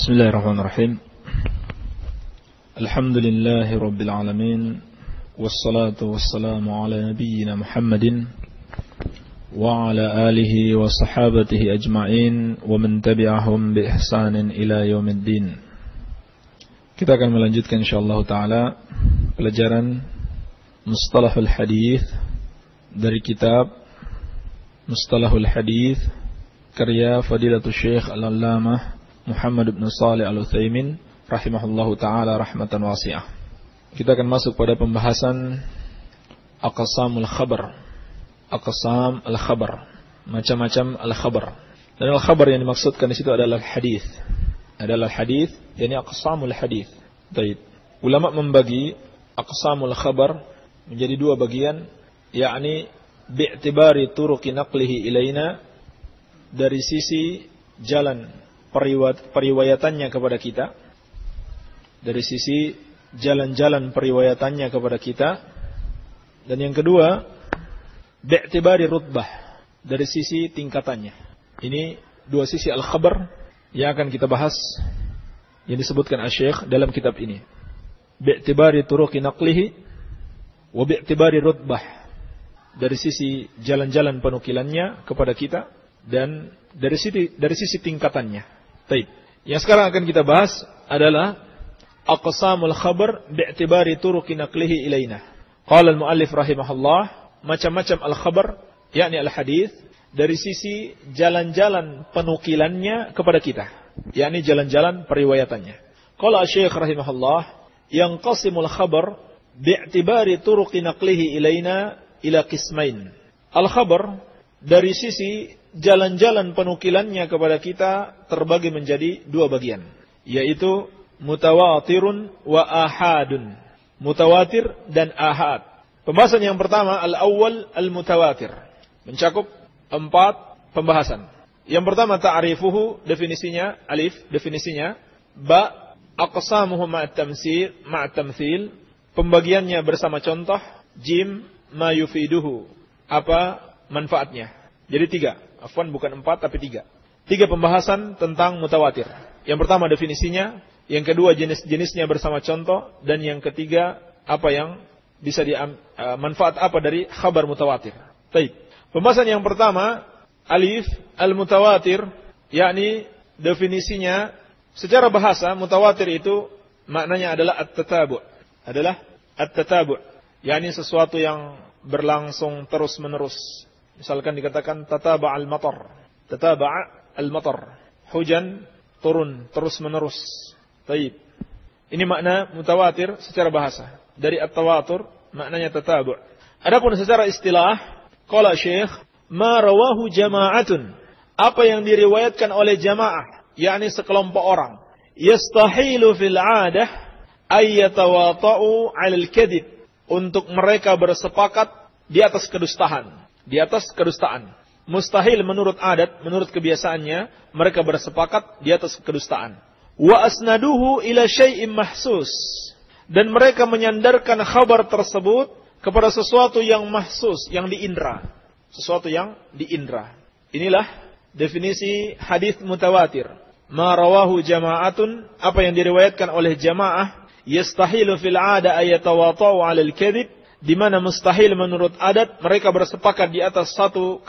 Bismillahirrahmanirrahim. Alhamdulillahi Rabbil Alamin. Wassalatu wassalamu ala nabiyyina Muhammadin wa ala alihi wa sahabatihi ajma'in wa man tabi'ahum bi ihsanin ila yaumiddin. Kita akan melanjutkan insyaallah ta'ala pelajaran Mustalahul Hadith dari kitab Mustalahul Hadith karya Fadilatul Syekh Al-Allamah Muhammad bin Shalih Al-Utsaimin rahimahullahu taala rahmatan wasi'ah. Kita akan masuk pada pembahasan aqsamul khabar. Aqsam al-khabar, macam-macam al-khabar. Dan al-khabar yang dimaksudkan di situ adalah hadis. Adalah hadis, yakni aqsamul hadis. Baik. Ulama membagi aqsamul khabar menjadi dua bagian, yakni bi'tibari turuqi naqlihi ilaina, dari sisi jalan periwayatannya kepada kita, dari sisi jalan-jalan periwayatannya kepada kita. Dan yang kedua, bi'tibari rutbah, dari sisi tingkatannya. Ini dua sisi al-khabar yang akan kita bahas, yang disebutkan Asy-Syaikh dalam kitab ini. Bi'tibari turuqi naqlihi wa bi'tibari rutbah, dari sisi jalan-jalan penukilannya kepada kita dan dari sisi tingkatannya. Baik. Yang sekarang akan kita bahas adalah aqsamul khabar bi'tibari turuqi naqlihi ilaina. Qala al-muallif rahimahullah, macam-macam al-khabar yakni al-hadis dari sisi jalan-jalan penukilannya kepada kita, yakni jalan-jalan periwayatannya. Qala Syekh rahimahullah, yanqasimul khabar bi'tibari turuqi naqlihi ilaina ila qismain. Al-khabar dari sisi jalan-jalan penukilannya kepada kita terbagi menjadi dua bagian, yaitu mutawatirun wa ahadun. Mutawatir dan ahad. Pembahasan yang pertama, al-awwal al-mutawatir, mencakup 4 pembahasan. Yang pertama, ta'rifuhu, definisinya, alif, definisinya. Ba, aqsamuhu ma'at-tamthil, pembagiannya bersama contoh. Jim, ma yufiduhu, apa manfaatnya. Jadi 3. Afwan, bukan 4 tapi 3. 3 pembahasan tentang mutawatir. Yang pertama definisinya, yang kedua jenis-jenisnya bersama contoh, dan yang ketiga apa yang bisa manfaat apa dari khabar mutawatir. Baik. Pembahasan yang pertama, alif al-mutawatir, yakni definisinya secara bahasa mutawatir itu maknanya adalah at-tatabu'. Adalah at-tatabu', yakni sesuatu yang berlangsung terus-menerus. Misalkan dikatakan tataba' al-matar. Tataba' al-matar. Hujan turun terus-menerus. Baik. Ini makna mutawatir secara bahasa. Dari at-tawatur maknanya tatabu'. Adapun secara istilah, qala Syekh, ma rawahu jama'atun, apa yang diriwayatkan oleh jamaah, yakni sekelompok orang, yastahilu fil 'adah ay yatawata'u 'alal kadhib, untuk mereka bersepakat di atas kedustaan. Di atas kedustaan. Mustahil menurut adat, menurut kebiasaannya, mereka bersepakat di atas kedustaan. Wa asnaduhu ila syai'im mahsus, dan mereka menyandarkan khabar tersebut kepada sesuatu yang mahsus, yang diindra. Sesuatu yang diindra. Inilah definisi hadis mutawatir. Ma rawahu jama'atun, apa yang diriwayatkan oleh jamaah, yastahilu fil 'ada ayatawata'u 'alal kadhib, di mana mustahil menurut adat mereka bersepakat di atas suatu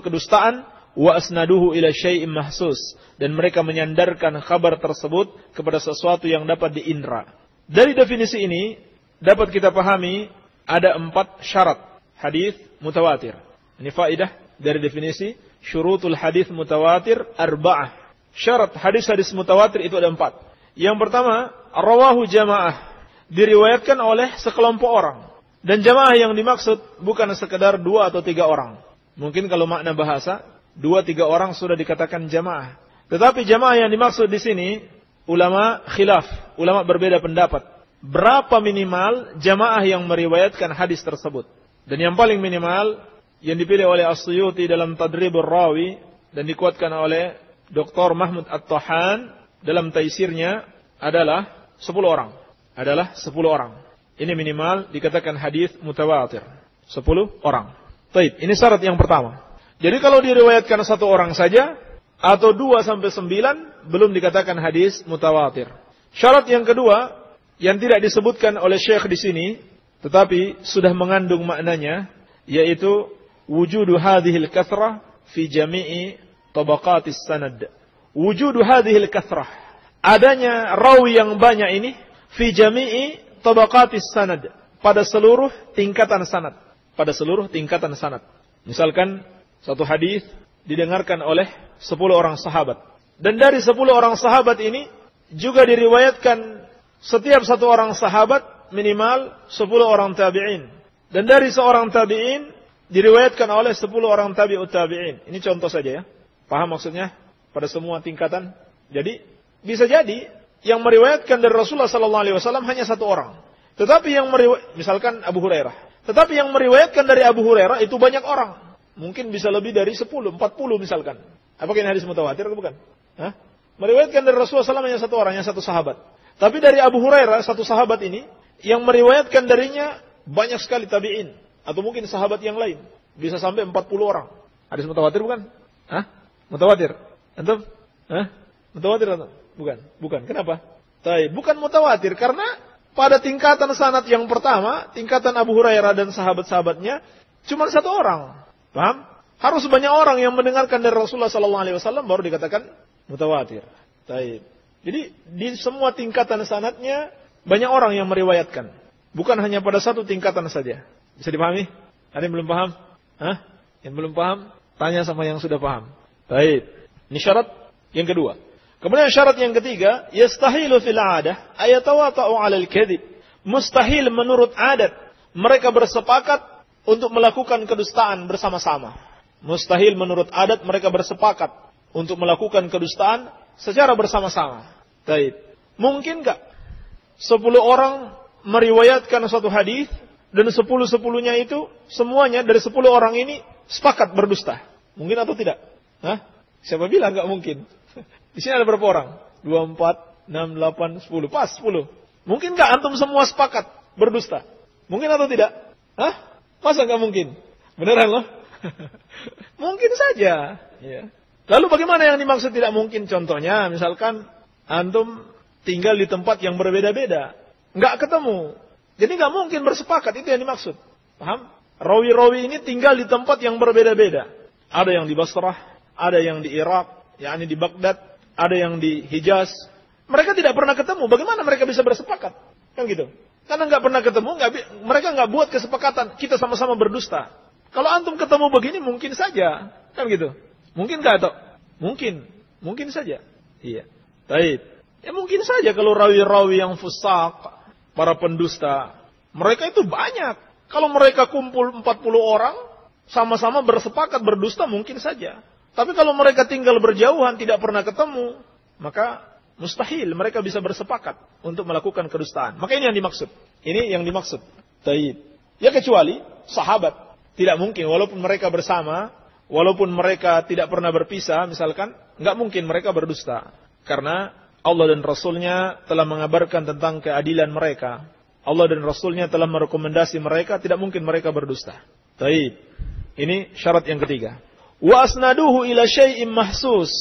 kedustaan. Wa asnaduhu ila syai'im mahsus, dan mereka menyandarkan kabar tersebut kepada sesuatu yang dapat diindra. Dari definisi ini dapat kita pahami ada 4 syarat hadis mutawatir. Ini faedah dari definisi syurutul hadis mutawatir arba'ah. Syarat hadis-hadis mutawatir itu ada 4. Yang pertama, rawahu jamaah, diriwayatkan oleh sekelompok orang. Dan jamaah yang dimaksud bukan sekedar 2 atau 3 orang. Mungkin kalau makna bahasa 2-3 orang sudah dikatakan jamaah. Tetapi jamaah yang dimaksud di sini ulama khilaf, ulama berbeda pendapat. Berapa minimal jamaah yang meriwayatkan hadis tersebut? Dan yang paling minimal yang dipilih oleh As-Suyuti dalam Tadribur Rawi dan dikuatkan oleh Dr. Mahmud At-Tahan dalam taisirnya adalah 10 orang. Adalah 10 orang. Ini minimal dikatakan hadis mutawatir. 10 orang. Baik, ini syarat yang pertama. Jadi kalau diriwayatkan 1 orang saja, atau 2 sampai 9 belum dikatakan hadis mutawatir. Syarat yang kedua yang tidak disebutkan oleh Syekh di sini tetapi sudah mengandung maknanya, yaitu wujudu hadhil kathrah fi jami'i tabaqatis sanad. Wujudu hadhil kathrah, adanya rawi yang banyak ini fi jami'i tabaqatis sanad, pada seluruh tingkatan sanad, pada seluruh tingkatan sanad. Misalkan satu hadis didengarkan oleh 10 orang sahabat, dan dari 10 orang sahabat ini juga diriwayatkan setiap satu orang sahabat minimal 10 orang tabi'in, dan dari seorang tabi'in diriwayatkan oleh 10 orang tabi'ut tabi'in. Ini contoh saja ya. Paham maksudnya? Pada semua tingkatan. Jadi bisa jadi yang meriwayatkan dari Rasulullah SAW hanya 1 orang. Tetapi yang misalkan Abu Hurairah. Tetapi yang meriwayatkan dari Abu Hurairah itu banyak orang. Mungkin bisa lebih dari 10, 40 misalkan. Apakah ini hadis mutawatir atau bukan? Hah? Meriwayatkan dari Rasulullah SAW hanya 1 orang, hanya 1 sahabat. Tapi dari Abu Hurairah, 1 sahabat ini, yang meriwayatkan darinya banyak sekali tabi'in. Atau mungkin sahabat yang lain. Bisa sampai 40 orang. Hadis mutawatir bukan? Hah? Mutawatir. Antum? Hah? Mutawatir atau? Bukan. Bukan. Kenapa? Bukan mutawatir. Karena pada tingkatan sanad yang pertama, tingkatan Abu Hurairah dan sahabat-sahabatnya, cuma 1 orang. Paham? Harus banyak orang yang mendengarkan dari Rasulullah SAW baru dikatakan mutawatir. Jadi di semua tingkatan sanadnya banyak orang yang meriwayatkan. Bukan hanya pada satu tingkatan saja. Bisa dipahami? Ada yang belum paham? Hah? Yang belum paham? Tanya sama yang sudah paham. Ini syarat yang kedua. Kemudian syarat yang ketiga, yastahilu fil 'adah ayatawata'u 'alal kadhib. Mustahil menurut adat mereka bersepakat untuk melakukan kedustaan bersama-sama. Mustahil menurut adat mereka bersepakat untuk melakukan kedustaan secara bersama-sama. Mungkin enggak 10 orang meriwayatkan satu hadis dan 10-10-nya itu semuanya dari 10 orang ini sepakat berdusta? Mungkin atau tidak? Hah? Siapa bilang enggak mungkin? Di sini ada berapa orang? 2, 4, 6, 8, 10. Pas 10. Mungkin enggak antum semua sepakat berdusta? Mungkin atau tidak? Hah? Masa enggak mungkin? Beneran loh? Mungkin saja. Ya. Lalu bagaimana yang dimaksud tidak mungkin? Contohnya, misalkan antum tinggal di tempat yang berbeda-beda. Enggak ketemu. Jadi enggak mungkin bersepakat, itu yang dimaksud. Paham? Rawi-rawi ini tinggal di tempat yang berbeda-beda. Ada yang di Basrah, ada yang di Irak, yakni di Baghdad, ada yang di Hijaz. Mereka tidak pernah ketemu. Bagaimana mereka bisa bersepakat? Kan gitu. Karena enggak pernah ketemu, mereka enggak buat kesepakatan. Kita sama-sama berdusta. Kalau antum ketemu begini, mungkin saja. Kan gitu. Mungkin enggak atau? Mungkin saja. Iya. Ya mungkin saja kalau rawi-rawi yang fusaq, para pendusta, mereka itu banyak. Kalau mereka kumpul 40 orang, sama-sama bersepakat berdusta, mungkin saja. Tapi kalau mereka tinggal berjauhan, tidak pernah ketemu, maka mustahil mereka bisa bersepakat untuk melakukan kedustaan. Maka ini yang dimaksud. Ini yang dimaksud. Ya kecuali sahabat. Tidak mungkin, walaupun mereka bersama, walaupun mereka tidak pernah berpisah, misalkan, enggak mungkin mereka berdusta. Karena Allah dan Rasulnya telah mengabarkan tentang keadilan mereka. Allah dan Rasulnya telah merekomendasi mereka, tidak mungkin mereka berdusta. Ini syarat yang ketiga. Wa asnaduhu ila syai'in mahsus.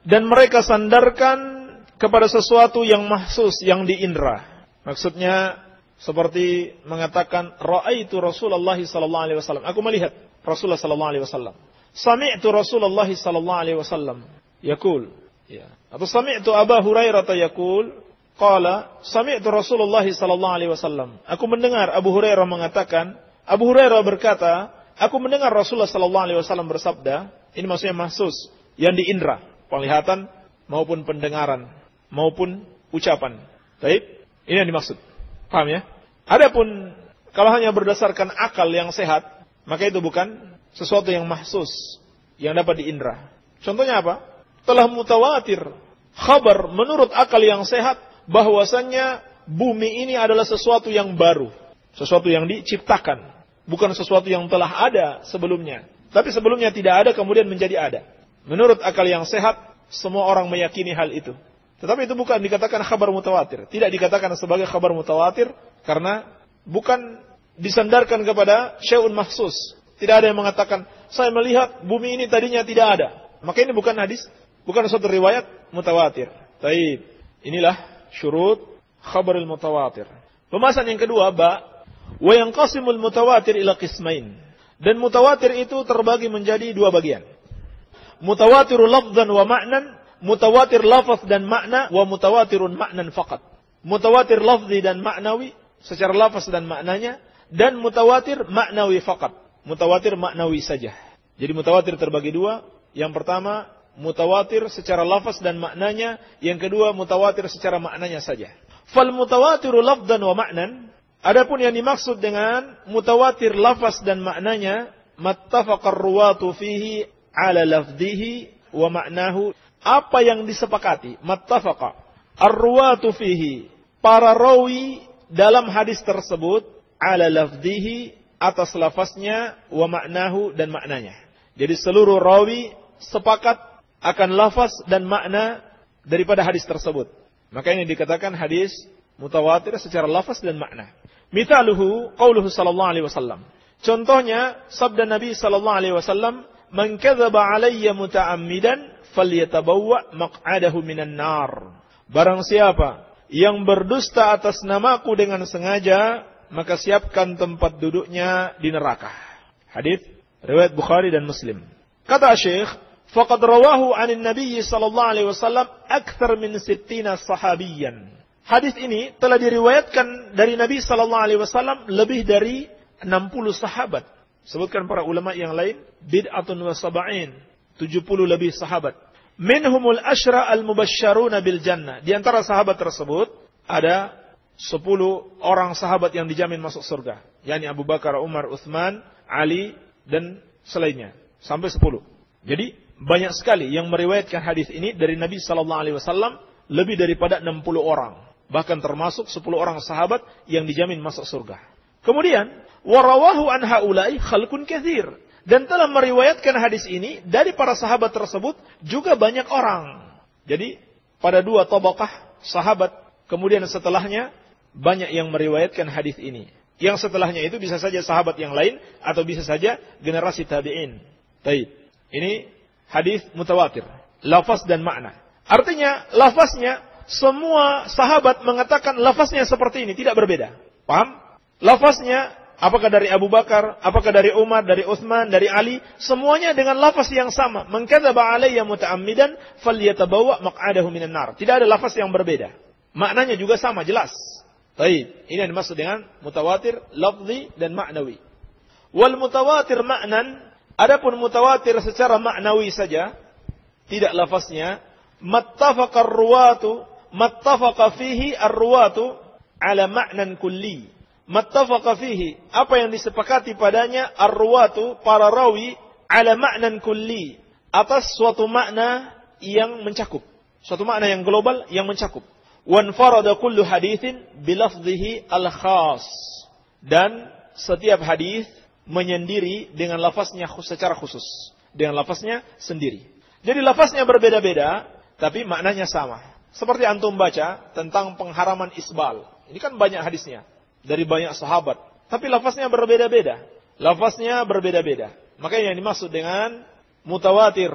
Dan mereka sandarkan kepada sesuatu yang mahsus, yang diindra. Maksudnya seperti mengatakan ra'aitu Rasulullah sallallahu alaihi wasallam. Aku melihat Rasulullah sallallahu alaihi wasallam. Sami'tu Rasulullah sallallahu alaihi wasallam yaqul. Ya. Atau sami'tu Abu Hurairah yaqul qala sami'tu Rasulullah sallallahu alaihi wasallam. Aku mendengar Abu Hurairah mengatakan, Abu Hurairah berkata, aku mendengar Rasulullah sallallahu alaihi wasallam bersabda. Ini maksudnya mahsus, yang diindra, penglihatan maupun pendengaran maupun ucapan. Ini yang dimaksud. Paham ya? Adapun kalau hanya berdasarkan akal yang sehat, maka itu bukan sesuatu yang mahsus, yang dapat diindra. Contohnya apa? Telah mutawatir khabar menurut akal yang sehat bahwasannya bumi ini adalah sesuatu yang baru, sesuatu yang diciptakan, bukan sesuatu yang telah ada sebelumnya. Tapi sebelumnya tidak ada kemudian menjadi ada. Menurut akal yang sehat, semua orang meyakini hal itu. Tetapi itu bukan dikatakan khabar mutawatir. Tidak dikatakan sebagai khabar mutawatir karena bukan disandarkan kepada syai'un mahsus. Tidak ada yang mengatakan, saya melihat bumi ini tadinya tidak ada. Maka ini bukan hadis Bukan suatu riwayat mutawatir. Taib. Inilah syurut khabarul mutawatir. Pembahasan yang kedua, wa yanqasimul mutawatir ila qismain. Dan mutawatir itu terbagi menjadi dua bagian. Mutawatirul lafzan wa ma'nan, mutawatir lafaz dan makna, wa mutawatirun ma'nan faqat. Mutawatir lafzi dan maknawi secara lafaz dan maknanya, dan mutawatir maknawi faqat. Mutawatir maknawi saja. Jadi mutawatir terbagi dua. Yang pertama, mutawatir secara lafaz dan maknanya. Yang kedua, mutawatir secara maknanya saja. Fal mutawatiru lafdan wa ma'nan. Adapun yang dimaksud dengan mutawatir lafaz dan maknanya, mattafaqar ruwatu fihi ala lafdihi wa ma'nahu. Apa yang disepakati, mattafaqa ar-ruwatu fihi, para rawi dalam hadis tersebut, ala lafdihi, atas lafaznya, wa ma'nahu, dan maknanya. Jadi seluruh rawi sepakat akan lafaz dan makna daripada hadis tersebut. Maka ini dikatakan hadis mutawatir secara lafaz dan makna. Mithaluhu qauluhu sallallahu alaihi wasallam. Contohnya sabda Nabi sallallahu alaihi wasallam, "Man kadzaba alayya muta'ammidan falyatabawwa maq'adahu minan nar." Barang siapa yang berdusta atas namaku dengan sengaja, maka siapkan tempat duduknya di neraka. Hadis riwayat Bukhari dan Muslim. Kata Syekh, faqad rawahu 'anin Nabi sallallahu alaihi wasallam akthar min 60 sahabiyan. Hadis ini telah diriwayatkan dari Nabi sallallahu alaihi wasallam lebih dari 60 sahabat. Sebutkan para ulama yang lain, bid'atun wa sab'in, 70 lebih sahabat. Minhumul asyra al-mubasysyaruna bil jannah. Di antara sahabat tersebut ada 10 orang sahabat yang dijamin masuk surga, yakni Abu Bakar, Umar, Utsman, Ali dan selainnya, sampai 10. Jadi banyak sekali yang meriwayatkan hadis ini dari Nabi sallallahu alaihi wasallam, lebih daripada 60 orang. Bahkan termasuk 10 orang sahabat yang dijamin masuk surga. Kemudian warawahu an haula'i khalqun katsir, dan telah meriwayatkan hadis ini dari para sahabat tersebut juga banyak orang. Jadi pada dua tabaqah sahabat, kemudian setelahnya banyak yang meriwayatkan hadis ini. Yang setelahnya itu bisa saja sahabat yang lain atau bisa saja generasi tabi'in. Baik. Ini hadis mutawatir, lafaz dan makna. Artinya lafaznya semua sahabat mengatakan lafaznya seperti ini, tidak berbeda. Paham? Lafaznya apakah dari Abu Bakar, apakah dari Umar, dari Utsman, dari Ali, semuanya dengan lafaz yang sama. Man kadzaba alayya muta'ammidan falyatabawwa maq'adahu minan nar. Tidak ada lafaz yang berbeda. Maknanya juga sama, jelas. Baik, ini yang dimaksud dengan mutawatir lafzi dan maknawi. Wal mutawatir ma'nan, adapun mutawatir secara maknawi saja, tidak lafaznya, mattafaqa fihi ar-ruwatu ala ma'nan kulli. Mattafaqa fihi, apa yang disepakati padanya, ar-ruwatu, para rawi, ala ma'nan kulli, atas suatu makna yang mencakup, suatu makna yang global yang mencakup. Wanfarada kullu haditsin bilafdhihi al-khas, dan setiap hadis menyendiri dengan lafaznya secara khusus, dengan lafaznya sendiri. Jadi lafaznya berbeda-beda tapi maknanya sama. Seperti antum baca tentang pengharaman isbal. Ini kan banyak hadisnya dari banyak sahabat, tapi lafaznya berbeda-beda. Lafaznya berbeda-beda. Makanya yang dimaksud dengan mutawatir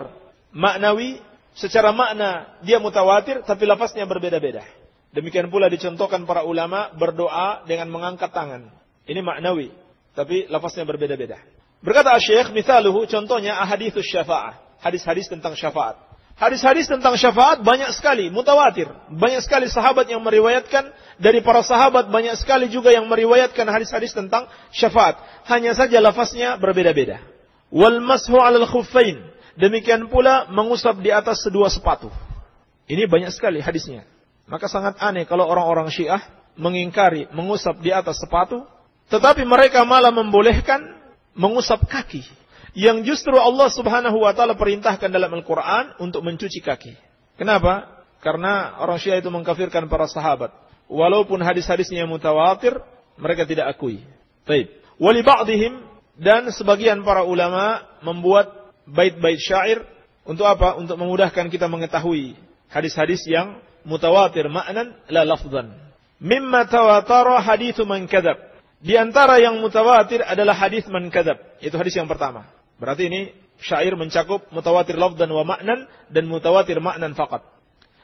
maknawi, secara makna dia mutawatir tapi lafaznya berbeda-beda. Demikian pula dicontohkan para ulama berdoa dengan mengangkat tangan. Ini maknawi, tapi lafaznya berbeda-beda. Berkata Syekh, mithaluhu, contohnya ahaditsus syafa'ah, hadis-hadis tentang syafaat. Hadis-hadis tentang syafaat banyak sekali, mutawatir. Banyak sekali sahabat yang meriwayatkan, dari para sahabat banyak sekali juga yang meriwayatkan hadis-hadis tentang syafaat. Hanya saja lafaznya berbeda-beda. Wal mashu 'alal khuffain, demikian pula mengusap di atas kedua sepatu. Ini banyak sekali hadisnya. Maka sangat aneh kalau orang-orang Syiah mengingkari mengusap di atas sepatu, tetapi mereka malah membolehkan mengusap kaki, yang justru Allah Subhanahu wa taala perintahkan dalam Al-Qur'an untuk mencuci kaki. Kenapa? Karena orang Syiah itu mengkafirkan para sahabat. Walaupun hadis-hadisnya mutawatir, mereka tidak akui. Baik. Wali ba'dihim, dan sebagian para ulama membuat bait-bait syair untuk apa? Untuk memudahkan kita mengetahui hadis-hadis yang mutawatir ma'nan la lafzan. Mimma tawatara hadithu man kadzab. Di antara yang mutawatir adalah hadis man kadzab. Itu hadis yang pertama. Berarti ini syair mencakup mutawatir lafdan wa ma'nan dan mutawatir ma'nan faqat.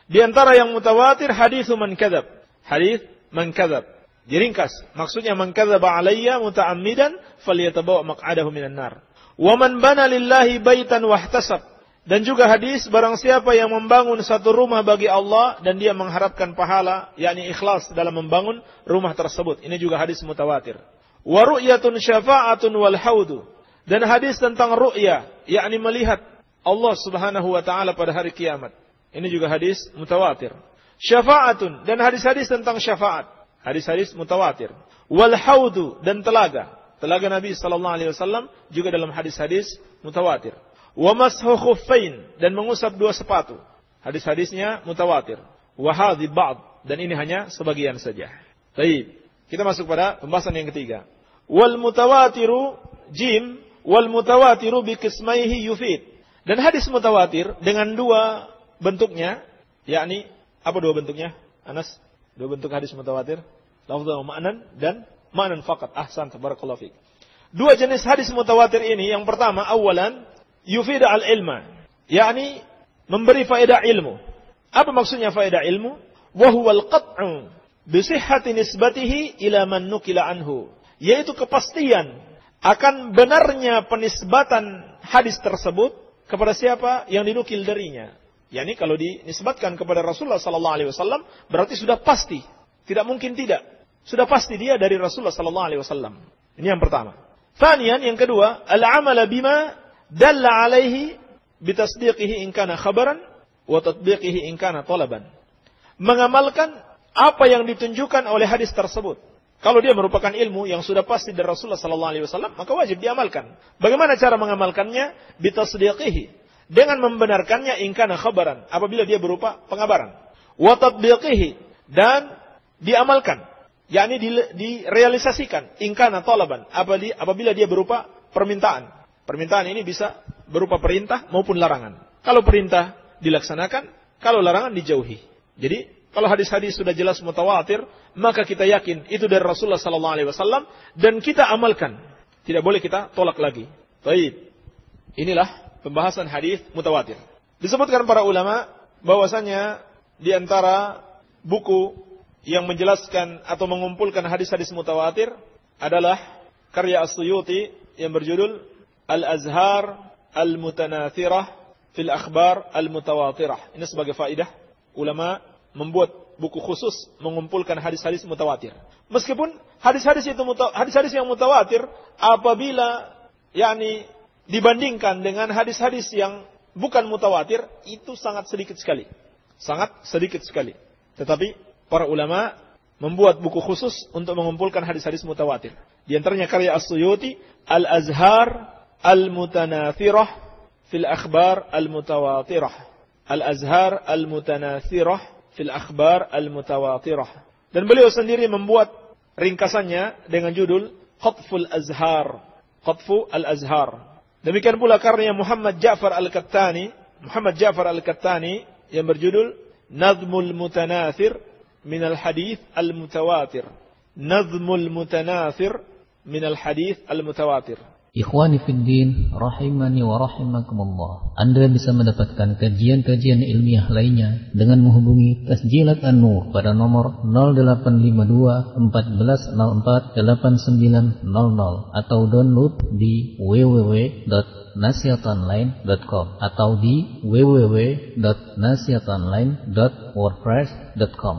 Di antara yang mutawatir hadis man kadzab. Hadis man kadzab. Diringkas, maksudnya man kadzaba alayya muta'ammidan falyatabawa maq'adahu minan nar. Wa man bana lillahi baitan wahtasab. Dan juga hadis barang siapa yang membangun satu rumah bagi Allah dan dia mengharapkan pahala, yakni ikhlas dalam membangun rumah tersebut. Ini juga hadis mutawatir. Wa ru'yatun syafa'atun wal haudu. Dan hadis tentang ru'ya, yakni melihat Allah Subhanahu wa taala pada hari kiamat. Ini juga hadis mutawatir. Syafa'atun, dan hadis-hadis tentang syafaat. Hadis-hadis mutawatir. Wal haudu, dan telaga. Telaga Nabi sallallahu alaihi wasallam juga dalam hadis-hadis mutawatir. Wa mashu khuffain, dan mengusap dua sepatu. Hadis-hadisnya mutawatir. Wa hadhi ba'd, dan ini hanya sebagian saja. Baik, kita masuk pada pembahasan yang ketiga. Wal mutawatiru jim wal mutawatiru bi qismaihi yufid. Dan hadis mutawatir dengan dua bentuknya, yakni apa dua bentuknya? Anas, dua bentuk hadis mutawatir, lafdhan wa ma'nan dan ma'nan faqat. Ahsan, tabarakallahu fiik. Dua jenis hadis mutawatir ini, yang pertama awalan yufid al-ilma, yakni memberi faedah ilmu. Apa maksudnya faedah ilmu? Wa huwa al-qat'u bi sihhati nisbatihi ila man nukila anhu, yaitu kepastian akan benarnya penisbatan hadis tersebut kepada siapa yang dinukil darinya. Yani kalau dinisbatkan kepada Rasulullah sallallahu alaihi wasallam berarti sudah pasti, tidak mungkin tidak. Sudah pasti dia dari Rasulullah sallallahu alaihi wasallam. Ini yang pertama. Tsaniyan, yang kedua, al-amala bima dalla alaihi bitasdiqihi in kana khabaran wa tatbiqihi in kana talaban. Mengamalkan apa yang ditunjukkan oleh hadis tersebut. Kalau dia merupakan ilmu yang sudah pasti dari Rasulullah sallallahu alaihi wasallam, maka wajib diamalkan. Bagaimana cara mengamalkannya? Bitasdiqihi, dengan membenarkannya in kana khabaran, apabila dia berupa pengabaran. Wa tatbiqihi, dan diamalkan, yakni direalisasikan in kana talaban, apabila dia berupa permintaan. Permintaan ini bisa berupa perintah maupun larangan. Kalau perintah dilaksanakan, kalau larangan dijauhi. Jadi kalau hadis-hadis sudah jelas mutawatir, maka kita yakin itu dari Rasulullah sallallahu alaihi wasallam dan kita amalkan. Tidak boleh kita tolak lagi. Baik. Inilah pembahasan hadis mutawatir. Disebutkan para ulama bahwasanya di antara buku yang menjelaskan atau mengumpulkan hadis-hadis mutawatir adalah karya As-Suyuti yang berjudul Al-Azhar Al-Mutanathirah fil Akhbar Al-Mutawatirah. Ini sebagai faedah ulama membuat buku khusus mengumpulkan hadis-hadis mutawatir. Meskipun hadis-hadis yang mutawatir apabila yakni dibandingkan dengan hadis-hadis yang bukan mutawatir, itu sangat sedikit sekali. Sangat sedikit sekali. Tetapi para ulama membuat buku khusus untuk mengumpulkan hadis-hadis mutawatir. Di antaranya karya As-Suyuti, Al-Azhar Al-Mutanathirah fil Akhbar Al-Mutawatirah. Al-Azhar Al-Mutanathirah fil Akhbar Al-Mutawatirah. Dan beliau sendiri membuat ringkasannya dengan judul Qatful Azhar. Qatfu Al-Azhar. Demikian pula karya Muhammad Ja'far Al-Kattani yang berjudul Nazmul Mutanathir min al-Hadith Al-Mutawatir. Nazmul Mutanathir min al-Hadith Al-Mutawatir. Ikhwani fiddin, rahimani wa rahimakumullah. Anda bisa mendapatkan kajian-kajian ilmiah lainnya dengan menghubungi Tasjilat An-Nur pada nomor 0852 1404 8900 atau download di www.nasihatonline.com atau di www.nasihatonline.wordpress.com.